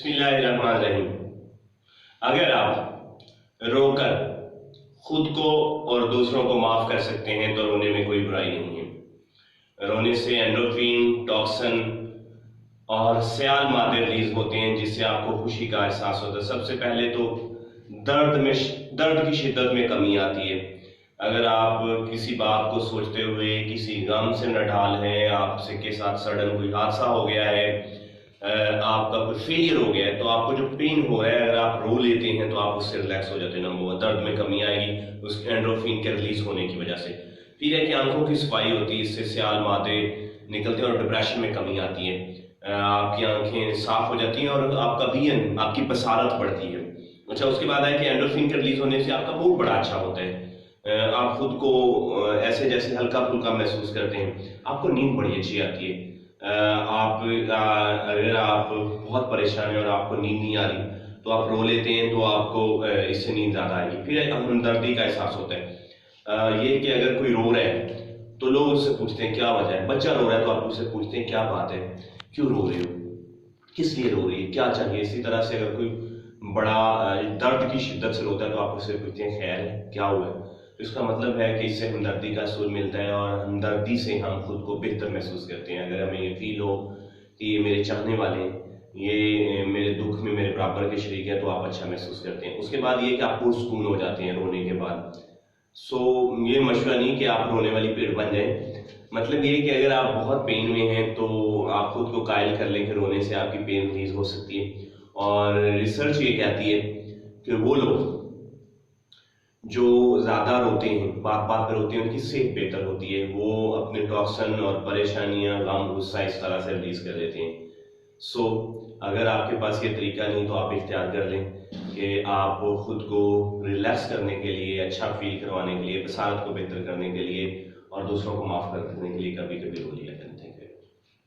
बिस्मिल्लाहिर्रहमानिर्रहीम। अगर आप रोकर खुद को और दूसरों को माफ कर सकते हैं तो रोने में कोई बुराई नहीं है। रोने से एंडोर्फिन, टॉक्सिन और सयाल मादे रिलीज होते हैं जिससे आपको खुशी का एहसास होता है। सबसे पहले तो दर्द की शिद्दत में कमी आती है। अगर आप किसी बात को सोचते हुए किसी गम से नढाल हैं, आपसे के साथ सडन कोई हादसा हो गया है, आपका कोई फेलियर हो गया है, तो आपको जो पेन हो रहा है अगर आप रो लेते हैं तो आप उससे रिलैक्स हो जाते हैं। नंबर 1, दर्द में कमी आएगी उस एंडोर्फिन के रिलीज होने की वजह से। फिर है कि आंखों की सफाई होती है, इससे सयाल मादे निकलते हैं और डिप्रेशन में कमी आती है। आपकी आंखें साफ हो जाती हैं और आपका विजन, आपकी बसारत बढ़ती है। अच्छा, उसके बाद है कि एंडोर्फिन के रिलीज होने से आपका मूड बड़ा अच्छा होता है। आप खुद को ऐसे जैसे हल्का फुल्का महसूस करते हैं, आपको नींद बड़ी अच्छी आती है। अगर आप बहुत परेशान हैं और आपको नींद नहीं आ रही तो आप रो लेते हैं तो आपको इससे नींद ज़्यादा आएगी। फिर हमदर्दी का एहसास होता है। ये कि अगर कोई रो रहा है तो लोग उससे पूछते हैं क्या वजह है। बच्चा रो रहा है तो आप उससे पूछते हैं क्या बात है, क्यों रो रहे हो, किस लिए रो रही है, क्या चाहिए। इसी तरह से अगर कोई बड़ा दर्द की शिद्दत से रोता है तो आप उससे पूछते हैं खैर है, क्या हुआ है। तो इसका मतलब है कि इससे हमदर्दी का सुर मिलता है और हमदर्दी से हम खुद को बेहतर महसूस करते हैं। अगर हमें ये फील हो कि ये मेरे चाहने वाले हैं, ये मेरे दुख में मेरे बराबर के शरीक हैं, तो आप अच्छा महसूस करते हैं। उसके बाद ये कि आप पुरसुकून हो जाते हैं रोने के बाद। ये मशवरा नहीं कि आप रोने वाली पेड़ बन जाएं। मतलब ये कि अगर आप बहुत पेन में हैं तो आप खुद को कायल कर लें कि रोने से आपकी पेन रिलीज हो सकती है। और रिसर्च ये कहती है कि वो लोग जो ज़्यादा रोते हैं, बात बात पर रोते हैं, उनकी सेहत बेहतर होती है। वो अपने टॉक्सिन और परेशानियां, गम, गुस्सा इस तरह से रिलीज कर देते हैं। अगर आपके पास ये तरीका नहीं तो आप इख्तियार कर लें कि आप खुद को रिलैक्स करने के लिए, अच्छा फील करवाने के लिए, बसारत को बेहतर करने के लिए और दूसरों को माफ़ करने के लिए कभी कभी रो लिया करते हैं।